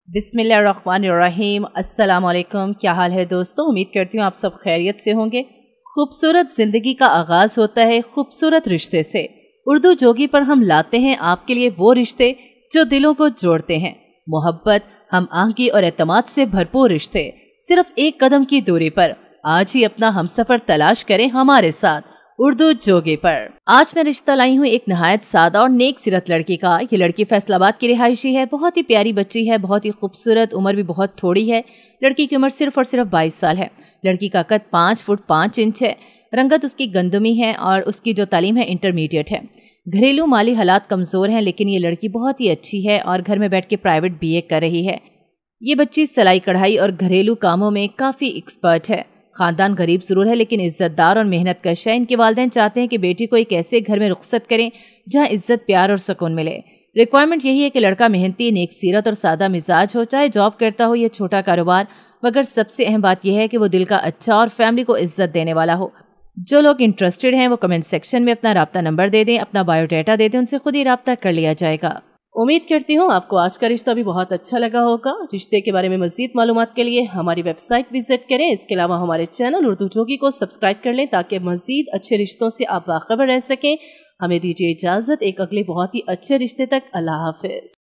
बिस्मिल्लाहिर्रहमानिर्रहीम। अस्सलाम वालेकुम। क्या हाल है दोस्तों? उम्मीद करती हूँ आप सब खैरियत से होंगे। खूबसूरत ज़िंदगी का आगाज़ होता है खूबसूरत रिश्ते से। उर्दू जोगी पर हम लाते हैं आपके लिए वो रिश्ते जो दिलों को जोड़ते हैं। मोहब्बत, हम आहंगी और एतमाद से भरपूर रिश्ते सिर्फ एक कदम की दूरी पर। आज ही अपना हमसफर तलाश करें हमारे साथ उर्दू जोगी पर। आज मैं रिश्ता लाई हूँ एक नहायत सादा और नेक सीरत लड़की का। ये लड़की फैसलाबाद की रिहायशी है। बहुत ही प्यारी बच्ची है, बहुत ही खूबसूरत, उम्र भी बहुत थोड़ी है। लड़की की उम्र सिर्फ और सिर्फ 22 साल है। लड़की का कद 5 फुट 5 इंच है। रंगत उसकी गंदमी है और उसकी जो तालीम है इंटरमीडिएट है। घरेलू माली हालात कमज़ोर हैं, लेकिन ये लड़की बहुत ही अच्छी है और घर में बैठ के प्राइवेट BA कर रही है। ये बच्ची सिलाई कढ़ाई और घरेलू कामों में काफ़ी एक्सपर्ट है। खानदान गरीब ज़रूर है लेकिन इज्जतदार और मेहनत कश है। इनके वालिदैन चाहते हैं कि बेटी को एक ऐसे घर में रुखसत करें जहां इज्जत, प्यार और सुकून मिले। रिक्वायरमेंट यही है कि लड़का मेहनती, नेक सीरत और सादा मिजाज हो, चाहे जॉब करता हो या छोटा कारोबार, मगर सबसे अहम बात यह है कि वो दिल का अच्छा और फैमिली को इज्जत देने वाला हो। जो लोग इंटरेस्टेड हैं वो कमेंट सेक्शन में अपना राब्ता नंबर दे दें, अपना बायोडाटा दे दें, उनसे खुद ही राब्ता कर लिया जाएगा। उम्मीद करती हूँ आपको आज का रिश्ता भी बहुत अच्छा लगा होगा। रिश्ते के बारे में मज़ीद मालूमात के लिए हमारी वेबसाइट विजिट करें। इसके अलावा हमारे चैनल उर्दू जोगी को सब्सक्राइब कर लें ताकि मज़ीद अच्छे रिश्तों से आप बाखबर रह सकें। हमें दीजिए इजाज़त एक अगले बहुत ही अच्छे रिश्ते तक। अल्लाह हाफ़िज़।